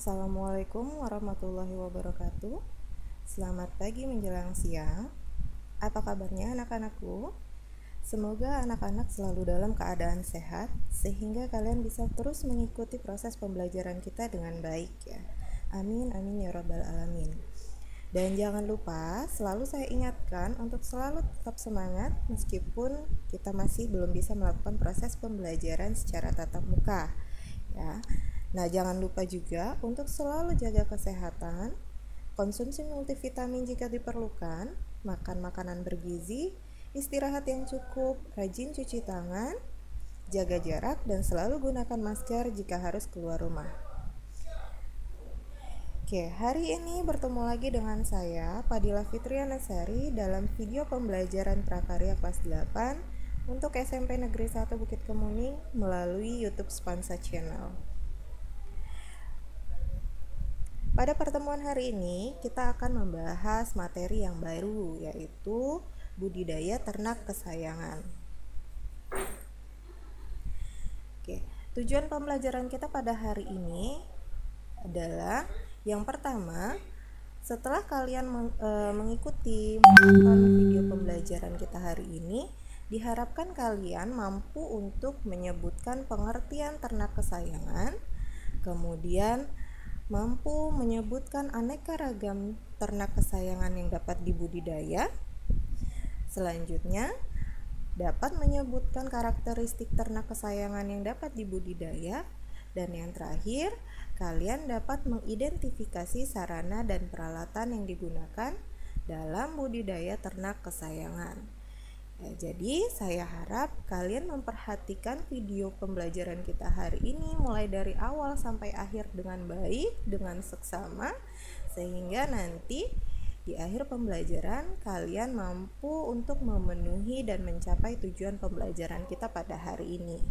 Assalamualaikum warahmatullahi wabarakatuh. Selamat pagi menjelang siang. Apa kabarnya anak-anakku? Semoga anak-anak selalu dalam keadaan sehat sehingga kalian bisa terus mengikuti proses pembelajaran kita dengan baik ya. Amin amin ya rabbal alamin. Dan jangan lupa selalu saya ingatkan untuk selalu tetap semangat meskipun kita masih belum bisa melakukan proses pembelajaran secara tatap muka ya. Nah, jangan lupa juga untuk selalu jaga kesehatan, konsumsi multivitamin jika diperlukan, makan makanan bergizi, istirahat yang cukup, rajin cuci tangan, jaga jarak, dan selalu gunakan masker jika harus keluar rumah. Oke, hari ini bertemu lagi dengan saya, Fadila Fitriana Sari, dalam video pembelajaran prakarya kelas 8 untuk SMP Negeri 1 Bukit Kemuning melalui YouTube Spansa Channel. Pada pertemuan hari ini, kita akan membahas materi yang baru, yaitu budidaya ternak kesayangan. Oke, tujuan pembelajaran kita pada hari ini adalah yang pertama, setelah kalian mengikuti menonton video pembelajaran kita hari ini, diharapkan kalian mampu untuk menyebutkan pengertian ternak kesayangan, kemudian mampu menyebutkan aneka ragam ternak kesayangan yang dapat dibudidaya. Selanjutnya, dapat menyebutkan karakteristik ternak kesayangan yang dapat dibudidaya. Dan yang terakhir, kalian dapat mengidentifikasi sarana dan peralatan yang digunakan dalam budidaya ternak kesayangan. Ya, jadi saya harap kalian memperhatikan video pembelajaran kita hari ini mulai dari awal sampai akhir dengan baik, dengan seksama, sehingga nanti di akhir pembelajaran kalian mampu untuk memenuhi dan mencapai tujuan pembelajaran kita pada hari ini.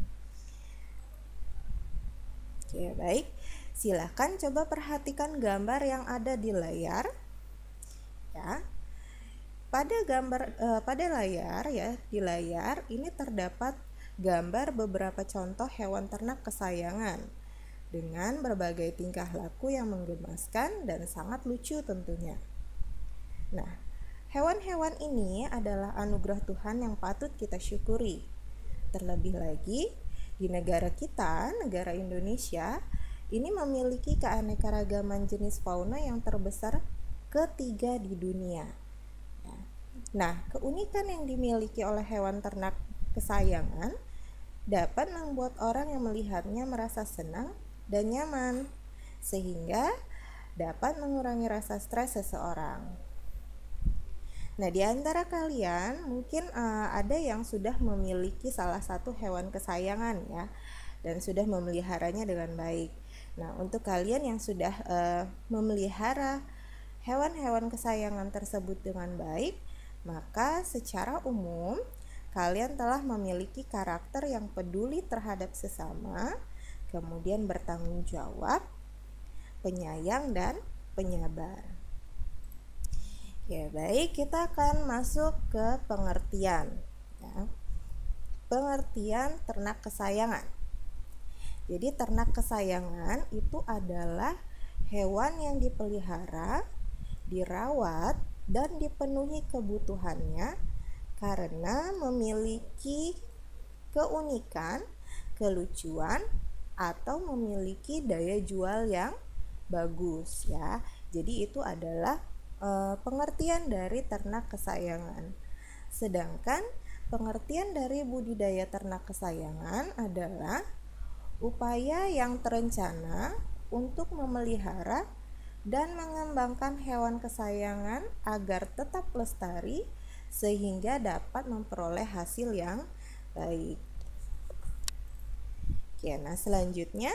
Oke, baik. Silahkan coba perhatikan gambar yang ada di layar. Ya. Pada layar ya, di layar ini terdapat gambar beberapa contoh hewan ternak kesayangan dengan berbagai tingkah laku yang menggemaskan dan sangat lucu tentunya. Nah, hewan-hewan ini adalah anugerah Tuhan yang patut kita syukuri. Terlebih lagi di negara kita, negara Indonesia, ini memiliki keanekaragaman jenis fauna yang terbesar ketiga di dunia. Nah, keunikan yang dimiliki oleh hewan ternak kesayangan dapat membuat orang yang melihatnya merasa senang dan nyaman, sehingga dapat mengurangi rasa stres seseorang. Nah, di antara kalian mungkin ada yang sudah memiliki salah satu hewan kesayangan ya, dan sudah memeliharanya dengan baik. Nah, untuk kalian yang sudah memelihara hewan-hewan kesayangan tersebut dengan baik, maka secara umum kalian telah memiliki karakter yang peduli terhadap sesama, kemudian bertanggung jawab, penyayang, dan penyabar. Ya, baik, kita akan masuk ke pengertian ya. Pengertian ternak kesayangan. Jadi ternak kesayangan itu adalah hewan yang dipelihara, dirawat, dan dipenuhi kebutuhannya karena memiliki keunikan, kelucuan, atau memiliki daya jual yang bagus ya. Jadi itu adalah pengertian dari ternak kesayangan. Sedangkan pengertian dari budidaya ternak kesayangan adalah upaya yang terencana untuk memelihara dan mengembangkan hewan kesayangan agar tetap lestari sehingga dapat memperoleh hasil yang baik. Oke, nah selanjutnya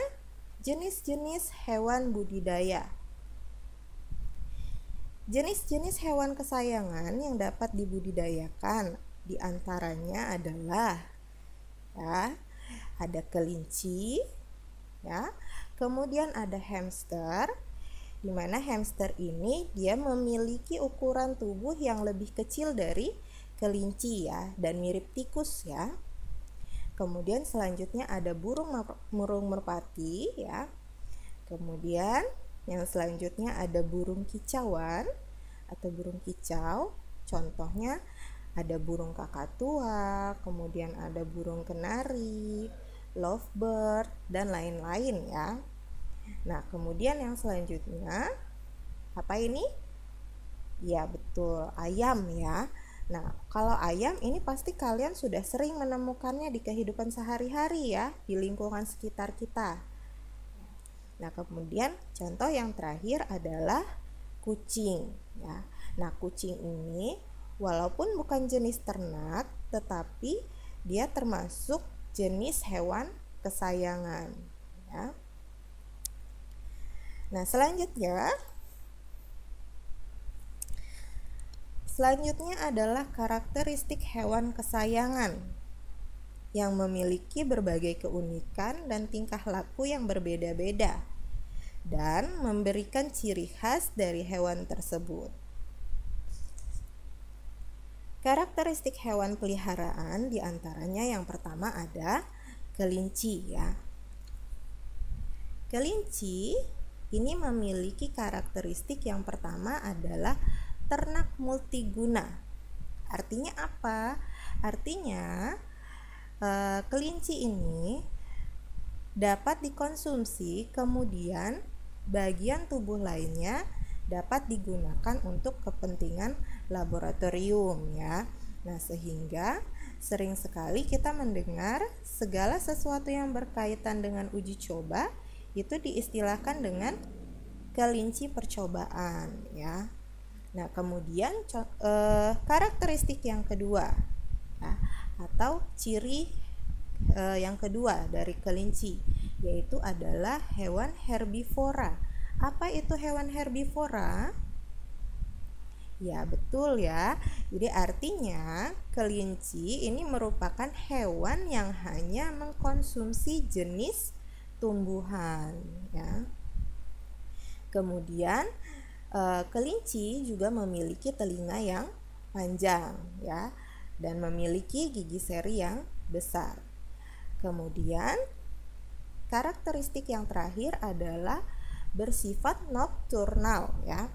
jenis-jenis hewan budidaya. Jenis-jenis hewan kesayangan yang dapat dibudidayakan diantaranya adalah ya, ada kelinci ya, kemudian ada hamster, di mana hamster ini dia memiliki ukuran tubuh yang lebih kecil dari kelinci ya, dan mirip tikus ya. Kemudian selanjutnya ada burung merpati ya. Kemudian Yang selanjutnya ada burung kicauan atau burung kicau. Contohnya ada burung kakatua, kemudian ada burung kenari, lovebird, dan lain-lain ya. Nah, kemudian yang selanjutnya apa ini? Ya, betul, ayam ya. Nah, kalau ayam ini pasti kalian sudah sering menemukannya di kehidupan sehari-hari ya, di lingkungan sekitar kita. Nah, kemudian contoh yang terakhir adalah kucing ya. Nah, kucing ini walaupun bukan jenis ternak, tetapi dia termasuk jenis hewan kesayangan ya. Nah, selanjutnya adalah karakteristik hewan kesayangan yang memiliki berbagai keunikan dan tingkah laku yang berbeda-beda dan memberikan ciri khas dari hewan tersebut. Karakteristik hewan peliharaan diantaranya yang pertama ada kelinci ya. Kelinci ini memiliki karakteristik yang pertama adalah ternak multiguna. Artinya apa? Artinya kelinci ini dapat dikonsumsi, kemudian bagian tubuh lainnya dapat digunakan untuk kepentingan laboratorium ya. Nah, sehingga sering sekali kita mendengar segala sesuatu yang berkaitan dengan uji coba itu diistilahkan dengan kelinci percobaan ya. Nah, kemudian karakteristik yang kedua ya, atau ciri yang kedua dari kelinci yaitu adalah hewan herbivora. Apa itu hewan herbivora? Ya, betul ya. Jadi artinya kelinci ini merupakan hewan yang hanya mengkonsumsi jenis tumbuhan ya. Kemudian kelinci juga memiliki telinga yang panjang ya dan memiliki gigi seri yang besar. Kemudian karakteristik yang terakhir adalah bersifat nokturnal ya.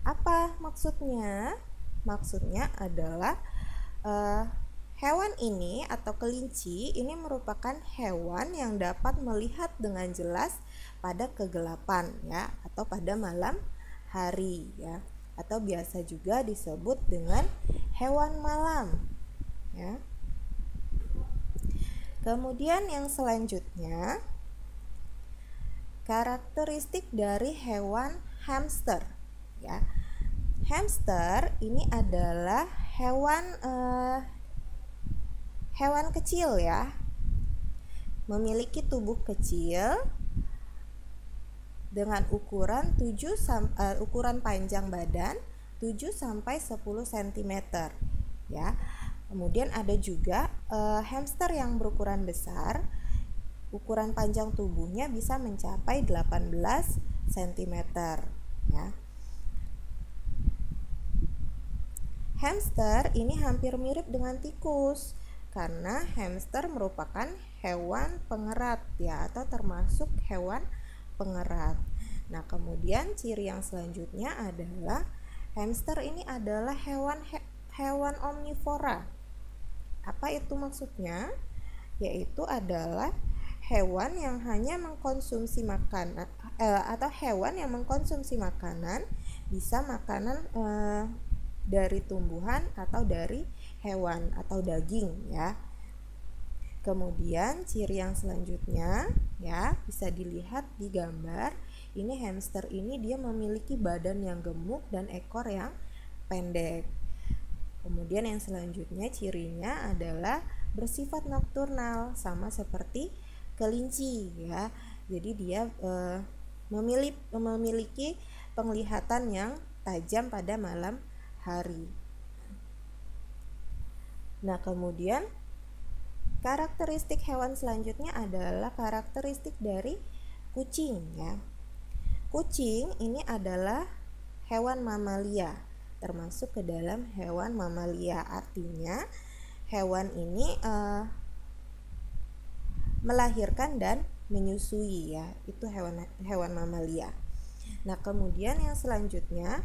Apa maksudnya? Maksudnya adalah hewan ini atau kelinci ini merupakan hewan yang dapat melihat dengan jelas pada kegelapan ya atau pada malam hari ya, atau biasa juga disebut dengan hewan malam ya. Kemudian yang selanjutnya karakteristik dari hewan hamster ya. Hamster ini adalah hewan kecil ya, memiliki tubuh kecil dengan ukuran panjang badan 7 sampai 10 cm ya. Kemudian ada juga hamster yang berukuran besar, ukuran panjang tubuhnya bisa mencapai 18 cm ya. Hamster ini hampir mirip dengan tikus karena hamster merupakan hewan pengerat ya atau termasuk hewan pengerat. Nah, kemudian ciri yang selanjutnya adalah hamster ini adalah hewan omnivora. Apa itu maksudnya? Yaitu adalah hewan yang hanya mengkonsumsi makanan atau hewan yang mengkonsumsi makanan, bisa makanan dari tumbuhan atau dari hewan atau daging ya. Kemudian ciri yang selanjutnya ya bisa dilihat di gambar. Ini hamster ini dia memiliki badan yang gemuk dan ekor yang pendek. Kemudian yang selanjutnya cirinya adalah bersifat nokturnal sama seperti kelinci ya. Jadi dia memiliki penglihatan yang tajam pada malam hari. Nah, kemudian karakteristik hewan selanjutnya adalah karakteristik dari kucing ya. Kucing ini adalah hewan mamalia, termasuk ke dalam hewan mamalia. Artinya hewan ini melahirkan dan menyusui ya. Itu hewan mamalia. Nah, kemudian yang selanjutnya,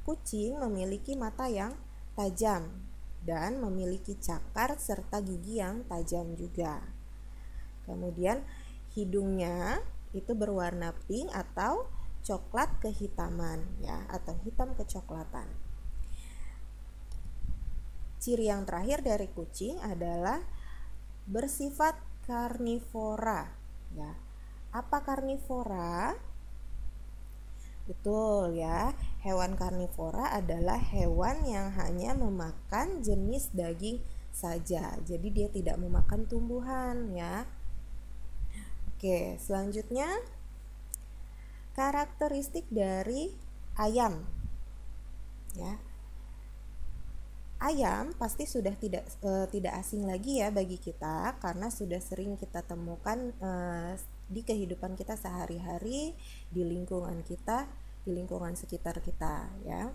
kucing memiliki mata yang tajam dan memiliki cakar serta gigi yang tajam juga. Kemudian hidungnya itu berwarna pink atau coklat kehitaman ya, atau hitam kecoklatan. Ciri yang terakhir dari kucing adalah bersifat karnivora ya. Apa karnivora? Betul ya, hewan karnivora adalah hewan yang hanya memakan jenis daging saja. Jadi dia tidak memakan tumbuhan ya. Oke, selanjutnya karakteristik dari ayam. Ya. Ayam pasti sudah tidak asing lagi ya bagi kita, karena sudah sering kita temukan di kehidupan kita sehari-hari, di lingkungan kita, di lingkungan sekitar kita ya.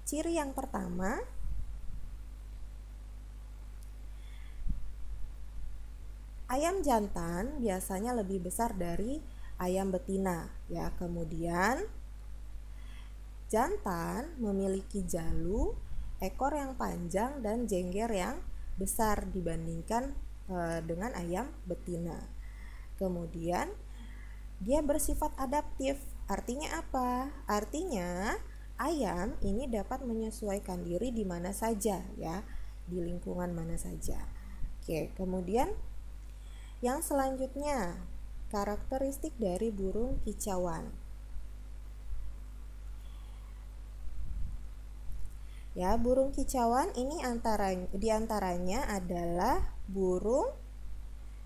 Ciri yang pertama, ayam jantan biasanya lebih besar dari ayam betina ya. Kemudian jantan memiliki jalu, ekor yang panjang dan jengger yang besar dibandingkan dengan ayam betina. Kemudian dia bersifat adaptif. Artinya apa? Artinya ayam ini dapat menyesuaikan diri di mana saja ya, di lingkungan mana saja. Oke, kemudian yang selanjutnya, karakteristik dari burung kicauan. Ya, burung kicauan ini diantaranya adalah burung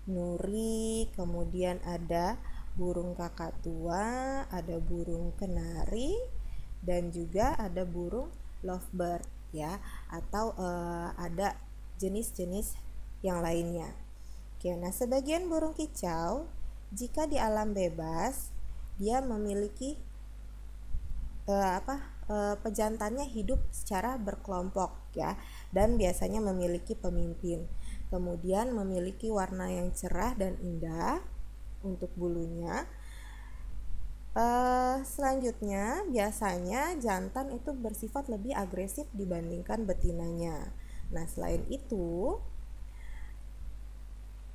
nuri, kemudian ada burung kakatua, ada burung kenari, dan juga ada burung lovebird ya, atau ada jenis-jenis yang lainnya. Oke, nah sebagian burung kicau jika di alam bebas dia memiliki pejantannya hidup secara berkelompok ya, dan biasanya memiliki pemimpin. Kemudian memiliki warna yang cerah dan indah untuk bulunya. Selanjutnya biasanya jantan itu bersifat lebih agresif dibandingkan betinanya. Nah, selain itu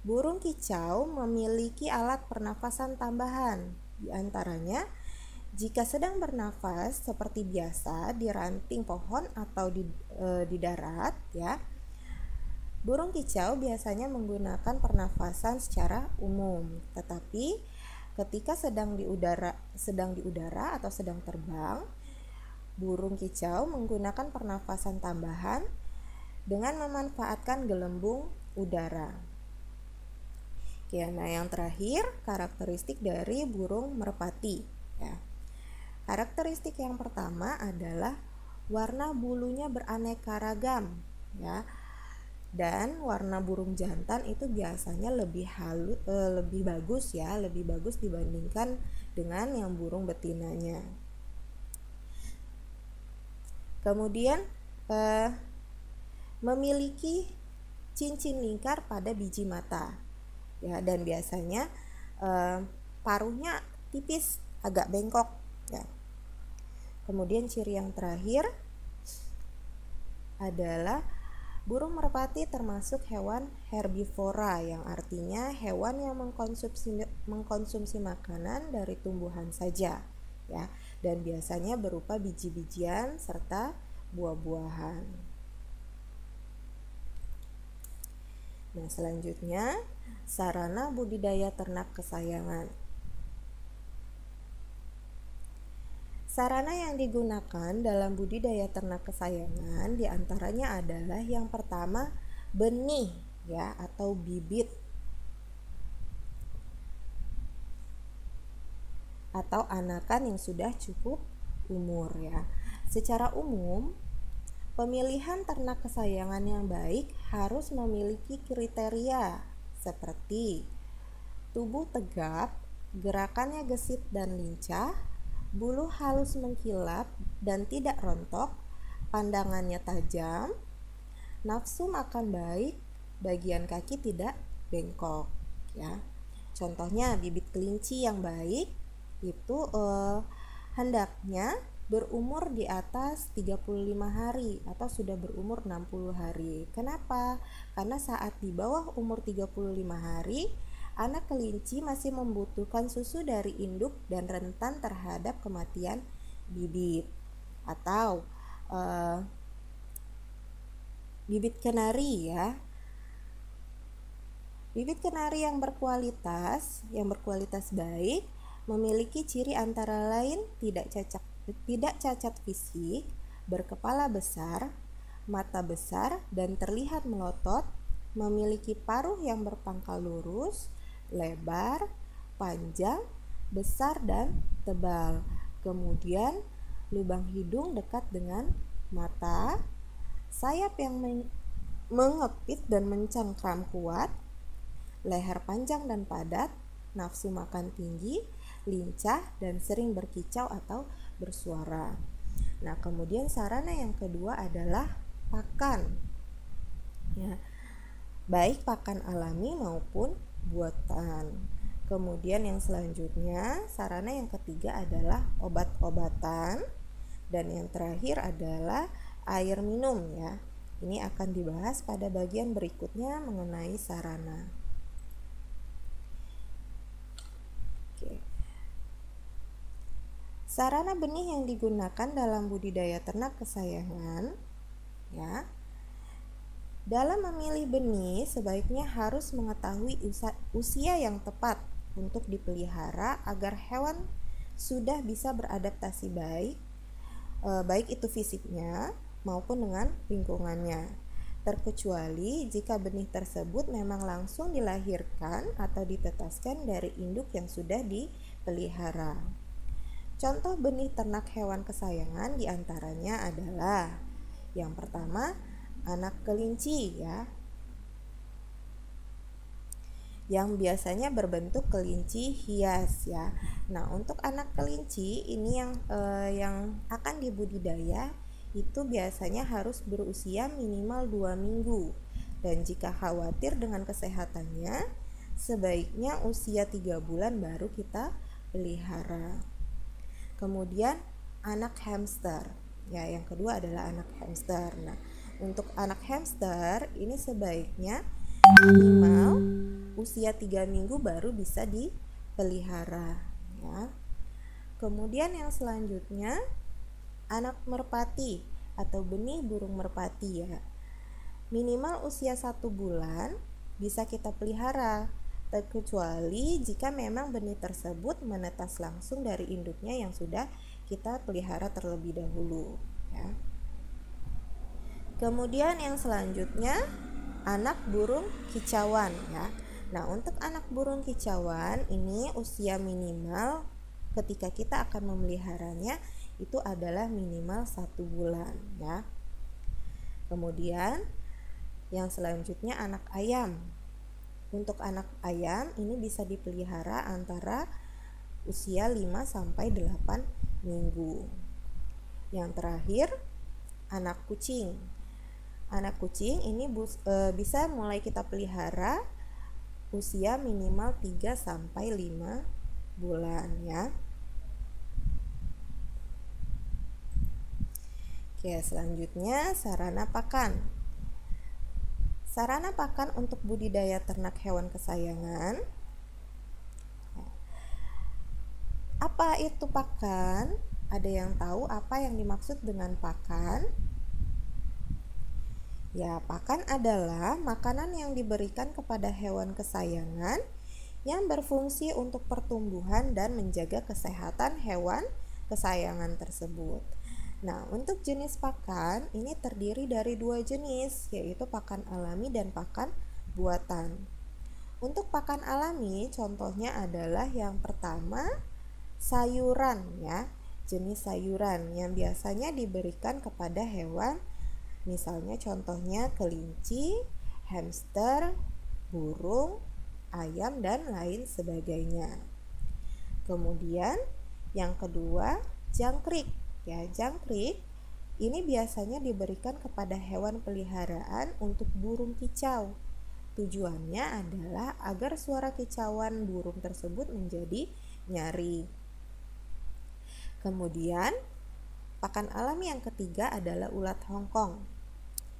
burung kicau memiliki alat pernafasan tambahan, diantaranya jika sedang bernafas seperti biasa di ranting pohon atau di darat ya, burung kicau biasanya menggunakan pernafasan secara umum. Tetapi ketika sedang di udara atau sedang terbang, burung kicau menggunakan pernafasan tambahan dengan memanfaatkan gelembung udara. Oke, nah yang terakhir, karakteristik dari burung merpati ya. Karakteristik yang pertama adalah warna bulunya beraneka ragam ya. Dan warna burung jantan itu biasanya lebih bagus ya, lebih bagus dibandingkan dengan yang burung betinanya. Kemudian memiliki cincin lingkar pada biji mata ya, dan biasanya paruhnya tipis, agak bengkok ya. Kemudian ciri yang terakhir adalah burung merpati termasuk hewan herbivora, yang artinya hewan yang mengkonsumsi makanan dari tumbuhan saja ya, dan biasanya berupa biji-bijian serta buah-buahan. Nah, selanjutnya sarana budidaya ternak kesayangan. Sarana yang digunakan dalam budidaya ternak kesayangan diantaranya adalah yang pertama benih ya, atau bibit atau anakan yang sudah cukup umur ya. Secara umum, pemilihan ternak kesayangan yang baik harus memiliki kriteria seperti tubuh tegap, gerakannya gesit dan lincah, bulu halus mengkilap dan tidak rontok, pandangannya tajam, nafsu makan baik, bagian kaki tidak bengkok ya. Contohnya bibit kelinci yang baik itu hendaknya berumur di atas 35 hari atau sudah berumur 60 hari. Kenapa? Karena saat di bawah umur 35 hari, anak kelinci masih membutuhkan susu dari induk dan rentan terhadap kematian bibit. Atau bibit kenari ya. Bibit kenari yang berkualitas baik memiliki ciri antara lain tidak cacat fisik, berkepala besar, mata besar dan terlihat melotot, memiliki paruh yang berpangkal lurus, lebar, panjang, besar dan tebal. Kemudian lubang hidung dekat dengan mata, sayap yang mengepit dan mencengkram kuat, leher panjang dan padat, nafsu makan tinggi, lincah dan sering berkicau atau bersuara. Nah, kemudian sarana yang kedua adalah pakan. Ya, baik pakan alami maupun buatan. Kemudian yang selanjutnya, sarana yang ketiga adalah obat-obatan dan yang terakhir adalah air minum ya. Ini akan dibahas pada bagian berikutnya mengenai sarana. Oke. Sarana benih yang digunakan dalam budidaya ternak kesayangan ya. Dalam memilih benih sebaiknya harus mengetahui usia yang tepat untuk dipelihara agar hewan sudah bisa beradaptasi baik itu fisiknya maupun dengan lingkungannya. Terkecuali jika benih tersebut memang langsung dilahirkan atau ditetaskan dari induk yang sudah dipelihara. Contoh benih ternak hewan kesayangan diantaranya adalah yang pertama anak kelinci ya, yang biasanya berbentuk kelinci hias ya. Nah, untuk anak kelinci ini yang akan dibudidaya itu biasanya harus berusia minimal 2 minggu dan jika khawatir dengan kesehatannya sebaiknya usia 3 bulan baru kita pelihara. Kemudian anak hamster ya, yang kedua adalah anak hamster. Nah, untuk anak hamster ini sebaiknya minimal usia 3 minggu baru bisa dipelihara ya. Kemudian yang selanjutnya anak merpati atau benih burung merpati ya. Minimal usia 1 bulan bisa kita pelihara, terkecuali jika memang benih tersebut menetas langsung dari induknya yang sudah kita pelihara terlebih dahulu ya. Kemudian yang selanjutnya anak burung kicauan ya. Nah, untuk anak burung kicauan ini usia minimal ketika kita akan memeliharanya itu adalah minimal 1 bulan ya. Kemudian yang selanjutnya anak ayam. Untuk anak ayam ini bisa dipelihara antara usia 5 sampai 8 minggu. Yang terakhir anak kucing. Anak kucing ini bisa mulai kita pelihara usia minimal 3 sampai 5 bulan ya. Oke, selanjutnya sarana pakan. Sarana pakan untuk budidaya ternak hewan kesayangan. Apa itu pakan? Ada yang tahu apa yang dimaksud dengan pakan? Ya, pakan adalah makanan yang diberikan kepada hewan kesayangan yang berfungsi untuk pertumbuhan dan menjaga kesehatan hewan kesayangan tersebut. Nah, untuk jenis pakan ini terdiri dari 2 jenis, yaitu pakan alami dan pakan buatan. Untuk pakan alami, contohnya adalah yang pertama sayuran ya, jenis sayuran yang biasanya diberikan kepada hewan, misalnya contohnya kelinci, hamster, burung, ayam dan lain sebagainya. Kemudian yang kedua jangkrik. Ya, jangkrik ini biasanya diberikan kepada hewan peliharaan untuk burung kicau. Tujuannya adalah agar suara kicauan burung tersebut menjadi nyaring. Kemudian, pakan alami yang ketiga adalah ulat Hongkong.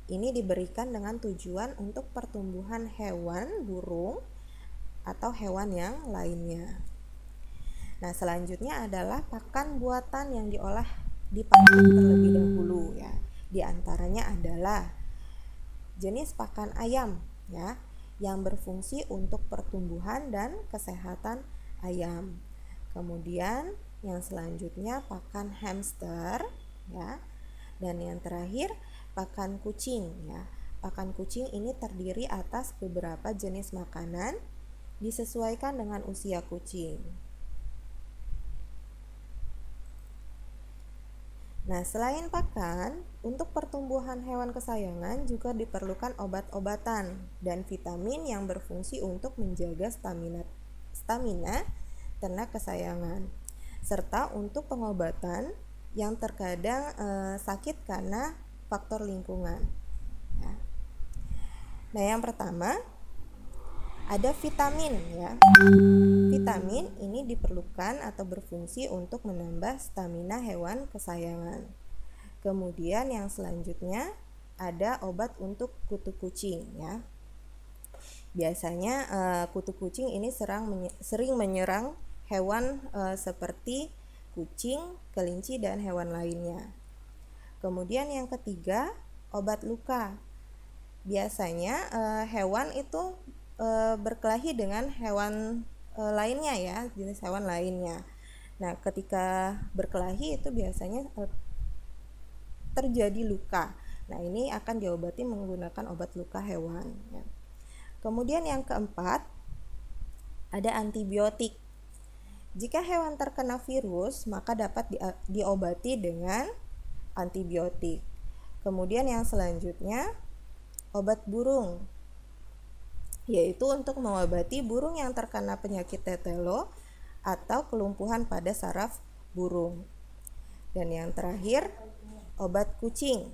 Ini diberikan dengan tujuan untuk pertumbuhan hewan, burung, atau hewan yang lainnya. Nah, selanjutnya adalah pakan buatan yang diolah di pabrik terlebih dahulu ya. Di antaranya adalah jenis pakan ayam ya, yang berfungsi untuk pertumbuhan dan kesehatan ayam. Kemudian yang selanjutnya pakan hamster ya. Dan yang terakhir pakan kucing ya. Pakan kucing ini terdiri atas beberapa jenis makanan disesuaikan dengan usia kucing. Nah, selain pakan, untuk pertumbuhan hewan kesayangan juga diperlukan obat-obatan dan vitamin yang berfungsi untuk menjaga stamina ternak kesayangan, serta untuk pengobatan yang terkadang sakit karena faktor lingkungan. Ya. Nah, yang pertama ada vitamin ya. Vitamin ini diperlukan atau berfungsi untuk menambah stamina hewan kesayangan. Kemudian yang selanjutnya ada obat untuk kutu kucing ya. Biasanya kutu kucing ini sering menyerang hewan seperti kucing, kelinci, dan hewan lainnya. Kemudian yang ketiga, obat luka. Biasanya hewan itu berkelahi dengan hewan lainnya ya, jenis hewan lainnya. Nah, ketika berkelahi itu biasanya terjadi luka. Nah, ini akan diobati menggunakan obat luka hewan ya. Kemudian yang keempat, ada antibiotik. Jika hewan terkena virus, maka dapat diobati dengan antibiotik. Kemudian yang selanjutnya, obat burung, yaitu untuk mengobati burung yang terkena penyakit tetelo atau kelumpuhan pada saraf burung. Dan yang terakhir, obat kucing,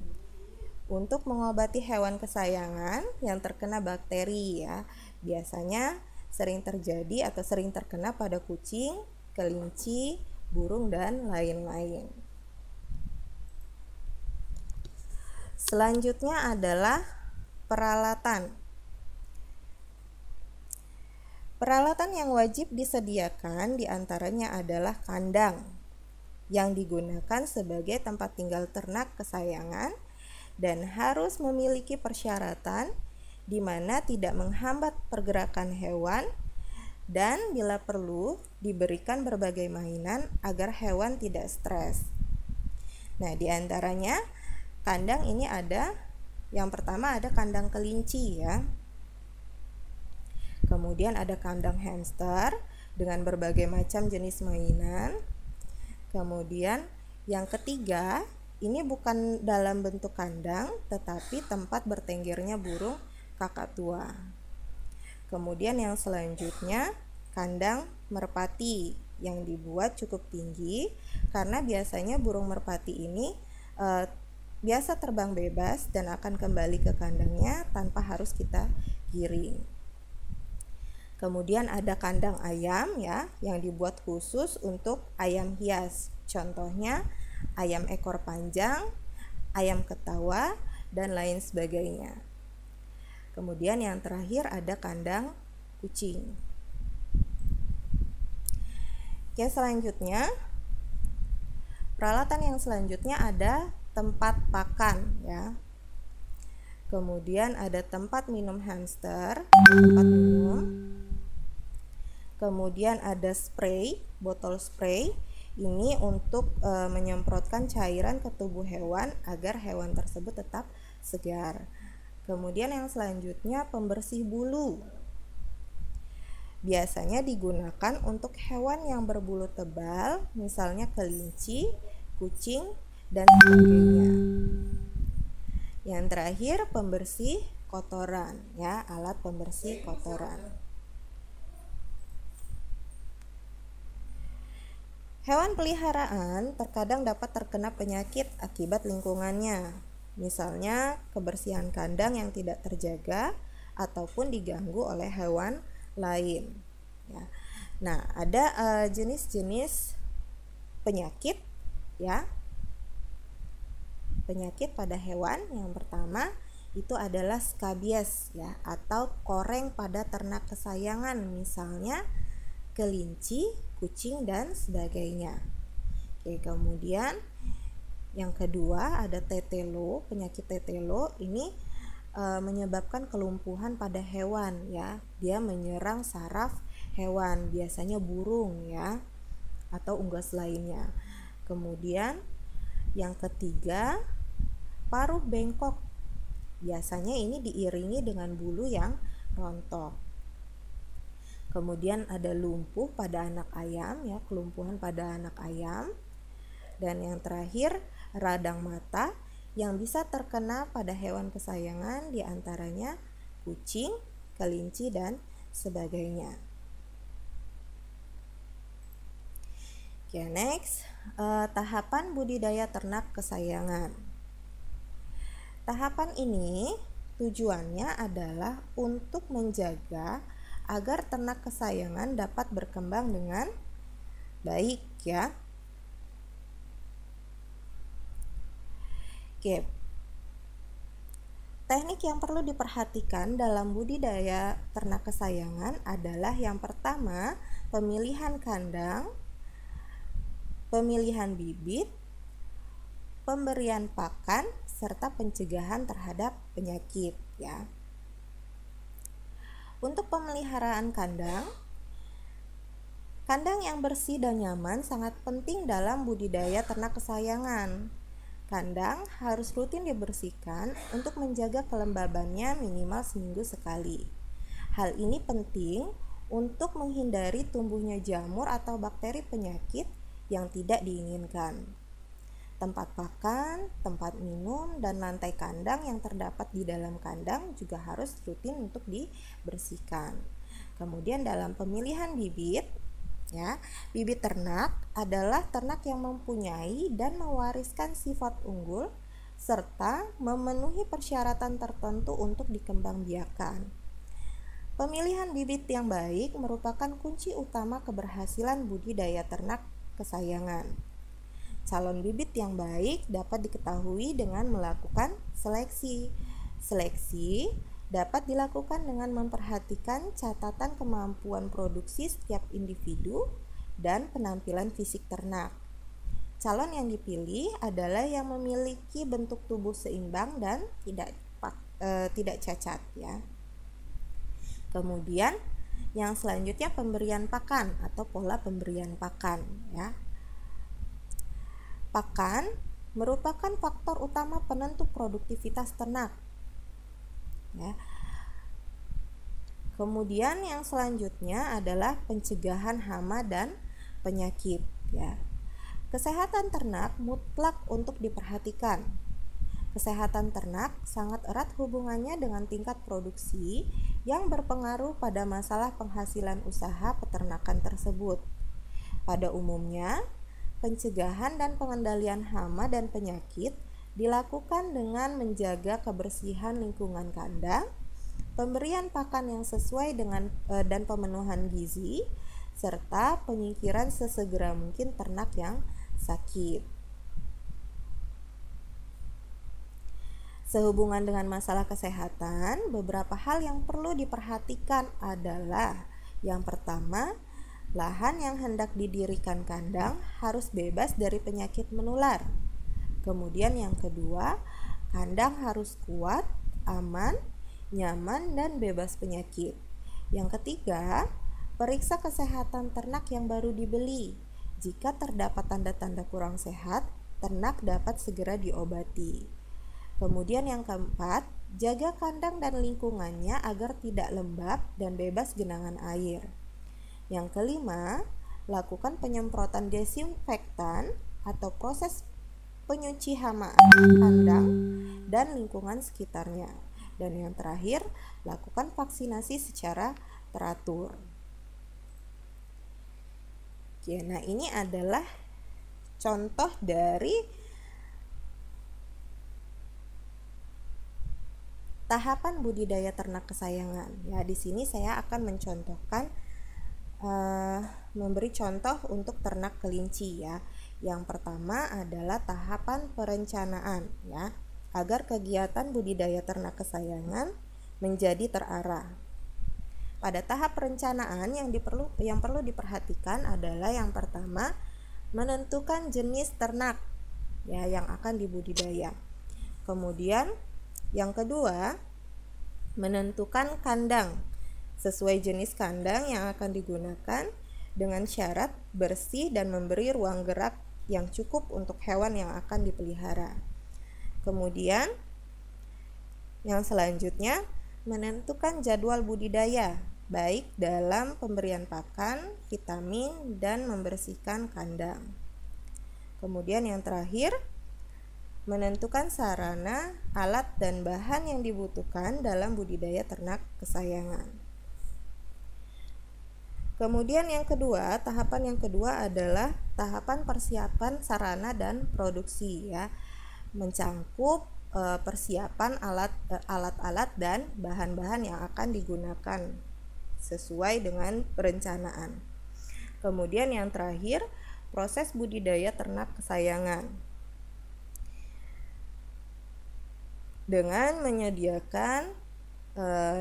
untuk mengobati hewan kesayangan yang terkena bakteri ya. Biasanya sering terjadi atau sering terkena pada kucing, kelinci, burung, dan lain-lain. Selanjutnya adalah peralatan. Peralatan yang wajib disediakan diantaranya adalah kandang yang digunakan sebagai tempat tinggal ternak kesayangan dan harus memiliki persyaratan di mana tidak menghambat pergerakan hewan dan bila perlu diberikan berbagai mainan agar hewan tidak stres. Nah, diantaranya kandang ini ada, yang pertama ada kandang kelinci ya. Kemudian ada kandang hamster dengan berbagai macam jenis mainan. Kemudian yang ketiga, ini bukan dalam bentuk kandang tetapi tempat bertenggernya burung kakak tua. Kemudian yang selanjutnya kandang merpati yang dibuat cukup tinggi karena biasanya burung merpati ini biasa terbang bebas dan akan kembali ke kandangnya tanpa harus kita giring. Kemudian ada kandang ayam ya, yang dibuat khusus untuk ayam hias. Contohnya ayam ekor panjang, ayam ketawa, dan lain sebagainya. Kemudian yang terakhir ada kandang kucing. Oke, selanjutnya peralatan yang selanjutnya ada tempat pakan ya. Kemudian ada tempat minum hamster, tempat minum. Kemudian ada spray, botol spray. Ini untuk menyemprotkan cairan ke tubuh hewan agar hewan tersebut tetap segar. Kemudian yang selanjutnya pembersih bulu. Biasanya digunakan untuk hewan yang berbulu tebal, misalnya kelinci, kucing, dan sebagainya. Yang terakhir pembersih kotoran ya, alat pembersih kotoran. Hewan peliharaan terkadang dapat terkena penyakit akibat lingkungannya. Misalnya kebersihan kandang yang tidak terjaga ataupun diganggu oleh hewan lain. Ya. Nah, ada jenis-jenis penyakit ya. Penyakit pada hewan yang pertama itu adalah skabies ya, atau koreng pada ternak kesayangan, misalnya kelinci, kucing dan sebagainya. Oke, kemudian yang kedua ada tetelo. Penyakit tetelo ini menyebabkan kelumpuhan pada hewan ya. Dia menyerang saraf hewan, biasanya burung ya, atau unggas lainnya. Kemudian yang ketiga, paruh bengkok. Biasanya ini diiringi dengan bulu yang rontok. Kemudian ada lumpuh pada anak ayam ya, kelumpuhan pada anak ayam. Dan yang terakhir, radang mata yang bisa terkena pada hewan kesayangan, diantaranya kucing, kelinci, dan sebagainya. Oke, next, tahapan budidaya ternak kesayangan. Tahapan ini tujuannya adalah untuk menjaga agar ternak kesayangan dapat berkembang dengan baik ya. Oke. Teknik yang perlu diperhatikan dalam budidaya ternak kesayangan adalah yang pertama, pemilihan kandang, pemilihan bibit, pemberian pakan, serta pencegahan terhadap penyakit ya. Untuk pemeliharaan kandang, kandang yang bersih dan nyaman sangat penting dalam budidaya ternak kesayangan. Kandang harus rutin dibersihkan untuk menjaga kelembabannya minimal seminggu sekali. Hal ini penting untuk menghindari tumbuhnya jamur atau bakteri penyakit yang tidak diinginkan. Tempat pakan, tempat minum, dan lantai kandang yang terdapat di dalam kandang juga harus rutin untuk dibersihkan. Kemudian dalam pemilihan bibit, ya, bibit ternak adalah ternak yang mempunyai dan mewariskan sifat unggul serta memenuhi persyaratan tertentu untuk dikembangbiakan. Pemilihan bibit yang baik merupakan kunci utama keberhasilan budidaya ternak kesayangan. Calon bibit yang baik dapat diketahui dengan melakukan seleksi. Seleksi dapat dilakukan dengan memperhatikan catatan kemampuan produksi setiap individu dan penampilan fisik ternak. Calon yang dipilih adalah yang memiliki bentuk tubuh seimbang dan tidak cacat ya. Kemudian yang selanjutnya pemberian pakan atau pola pemberian pakan ya. Pakan merupakan faktor utama penentu produktivitas ternak. Ya. Kemudian yang selanjutnya adalah pencegahan hama dan penyakit. Ya. Kesehatan ternak mutlak untuk diperhatikan. Kesehatan ternak sangat erat hubungannya dengan tingkat produksi yang berpengaruh pada masalah penghasilan usaha peternakan tersebut. Pada umumnya, pencegahan dan pengendalian hama dan penyakit dilakukan dengan menjaga kebersihan lingkungan kandang, pemberian pakan yang sesuai dengan dan pemenuhan gizi, serta penyingkiran sesegera mungkin ternak yang sakit. Sehubungan dengan masalah kesehatan, beberapa hal yang perlu diperhatikan adalah yang pertama, lahan yang hendak didirikan kandang harus bebas dari penyakit menular. Kemudian yang kedua, kandang harus kuat, aman, nyaman, dan bebas penyakit. Yang ketiga, periksa kesehatan ternak yang baru dibeli. Jika terdapat tanda-tanda kurang sehat, ternak dapat segera diobati. Kemudian yang keempat, jaga kandang dan lingkungannya agar tidak lembab dan bebas genangan air. Yang kelima, lakukan penyemprotan desinfektan atau proses penyuci hamaan kandang dan lingkungan sekitarnya. Dan yang terakhir, lakukan vaksinasi secara teratur. Oke, nah ini adalah contoh dari tahapan budidaya ternak kesayangan. Ya, di sini saya akan mencontohkan memberi contoh untuk ternak kelinci ya. Yang pertama adalah tahapan perencanaan ya, agar kegiatan budidaya ternak kesayangan menjadi terarah. Pada tahap perencanaan yang perlu diperhatikan adalah yang pertama, menentukan jenis ternak ya yang akan dibudidaya. Kemudian yang kedua, menentukan kandang sesuai jenis kandang yang akan digunakan dengan syarat bersih dan memberi ruang gerak yang cukup untuk hewan yang akan dipelihara. Kemudian yang selanjutnya, menentukan jadwal budidaya baik dalam pemberian pakan, vitamin, dan membersihkan kandang. Kemudian yang terakhir, menentukan sarana, alat, dan bahan yang dibutuhkan dalam budidaya ternak kesayangan. Kemudian yang kedua, tahapan yang kedua adalah tahapan persiapan sarana dan produksi ya, mencangkup persiapan alat-alat dan bahan-bahan yang akan digunakan sesuai dengan perencanaan. Kemudian yang terakhir, proses budidaya ternak kesayangan dengan menyediakan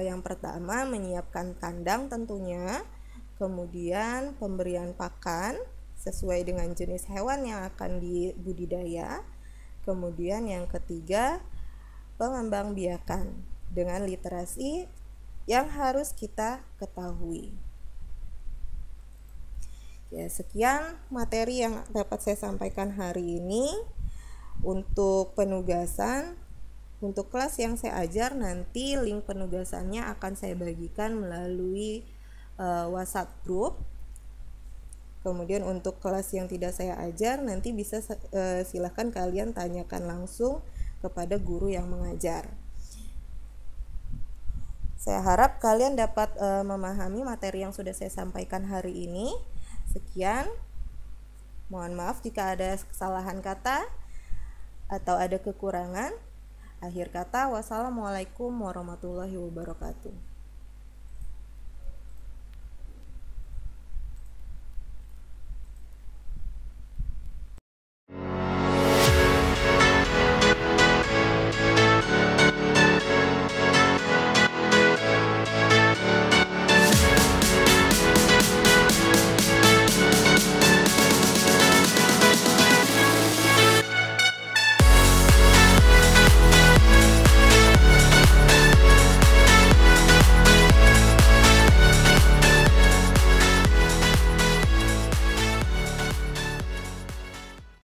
yang pertama menyiapkan kandang tentunya, kemudian pemberian pakan sesuai dengan jenis hewan yang akan dibudidaya. Kemudian yang ketiga, pengembangbiakan dengan literasi yang harus kita ketahui. Ya, sekian materi yang dapat saya sampaikan hari ini. Untuk penugasan, untuk kelas yang saya ajar nanti link penugasannya akan saya bagikan melalui WhatsApp group. Kemudian untuk kelas yang tidak saya ajar nanti bisa silahkan kalian tanyakan langsung kepada guru yang mengajar. Saya harap kalian dapat memahami materi yang sudah saya sampaikan hari ini. Sekian. Mohon maaf jika ada kesalahan kata atau ada kekurangan. Akhir kata, wassalamualaikum warahmatullahi wabarakatuh.